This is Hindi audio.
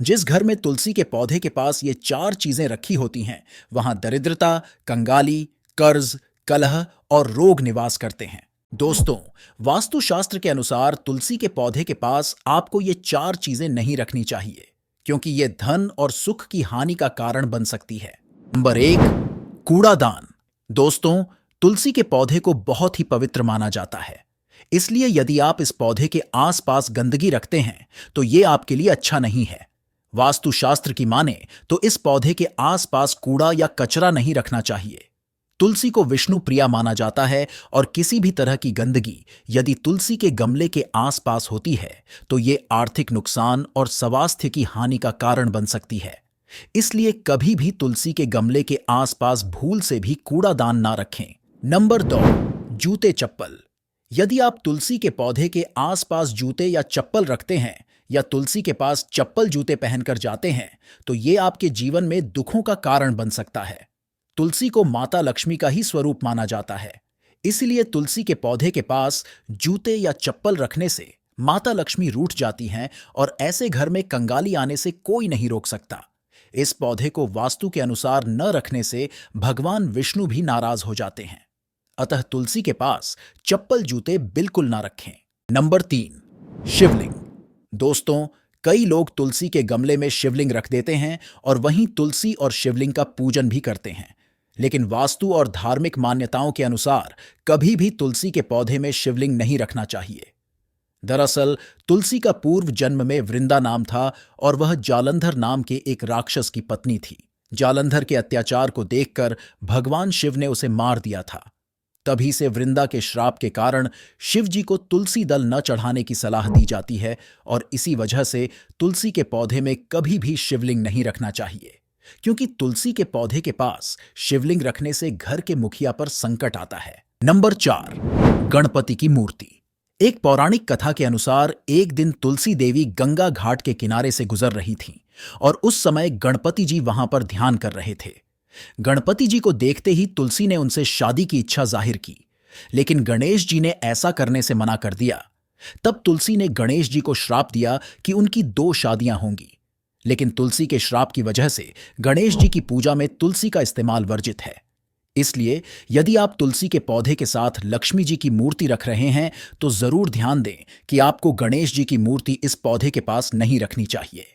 जिस घर में तुलसी के पौधे के पास ये चार चीजें रखी होती हैं, वहां दरिद्रता, कंगाली, कर्ज, कलह और रोग निवास करते हैं। दोस्तों, वास्तुशास्त्र के अनुसार तुलसी के पौधे के पास आपको ये चार चीजें नहीं रखनी चाहिए, क्योंकि ये धन और सुख की हानि का कारण बन सकती है। नंबर एक, कूड़ादान। दोस्तों, तुलसी के पौधे को बहुत ही पवित्र माना जाता है। इसलिए यदि आप इस पौधे के आसपास गंदगी रखते हैं, तो ये आपके लिए अच्छा नहीं है। वास्तुशास्त्र की माने तो इस पौधे के आसपास कूड़ा या कचरा नहीं रखना चाहिए। तुलसी को विष्णु प्रिया माना जाता है और किसी भी तरह की गंदगी यदि तुलसी के गमले के आसपास होती है, तो ये आर्थिक नुकसान और स्वास्थ्य की हानि का कारण बन सकती है। इसलिए कभी भी तुलसी के गमले के आसपास भूल से भी कूड़ादान ना रखें। नंबर 2, जूते चप्पल। यदि आप तुलसी के पौधे के आसपास जूते या चप्पल रखते हैं या तुलसी के पास चप्पल जूते पहनकर जाते हैं, तो ये आपके जीवन में दुखों का कारण बन सकता है। तुलसी को माता लक्ष्मी का ही स्वरूप माना जाता है। इसलिए तुलसी के पौधे के पास जूते या चप्पल रखने से माता लक्ष्मी रूठ जाती हैं और ऐसे घर में कंगाली आने से कोई नहीं रोक सकता। इस पौधे को वास्तु के अनुसार न रखने से भगवान विष्णु भी नाराज हो जाते हैं। अतः तुलसी के पास चप्पल जूते बिल्कुल ना रखें। नंबर 3, शिवलिंग। दोस्तों, कई लोग तुलसी के गमले में शिवलिंग रख देते हैं और वहीं तुलसी और शिवलिंग का पूजन भी करते हैं। लेकिन वास्तु और धार्मिक मान्यताओं के अनुसार कभी भी तुलसी के पौधे में शिवलिंग नहीं रखना चाहिए। दरअसल तुलसी का पूर्व जन्म में वृंदा नाम था और वह जालंधर नाम के एक राक्षस की पत्नी थी। जालंधर के अत्याचार को देखकर भगवान शिव ने उसे मार दिया था। तभी से वृंदा के श्राप के कारण शिव जी को तुलसी दल न चढ़ाने की सलाह दी जाती है और इसी वजह से तुलसी के पौधे में कभी भी शिवलिंग नहीं रखना चाहिए, क्योंकि तुलसी के पौधे के पास शिवलिंग रखने से घर के मुखिया पर संकट आता है। नंबर 4, गणपति की मूर्ति। एक पौराणिक कथा के अनुसार एक दिन तुलसी देवी गंगा घाट के किनारे से गुजर रही थीं और उस समय गणपति जी वहां पर ध्यान कर रहे थे। गणपति जी को देखते ही तुलसी ने उनसे शादी की इच्छा जाहिर की, लेकिन गणेश जी ने ऐसा करने से मना कर दिया। तब तुलसी ने गणेश जी को श्राप दिया कि उनकी 2 शादियां होंगी। लेकिन तुलसी के श्राप की वजह से गणेश जी की पूजा में तुलसी का इस्तेमाल वर्जित है। इसलिए यदि आप तुलसी के पौधे के साथ लक्ष्मी जी की मूर्ति रख रहे हैं, तो जरूर ध्यान दें कि आपको गणेश जी की मूर्ति इस पौधे के पास नहीं रखनी चाहिए।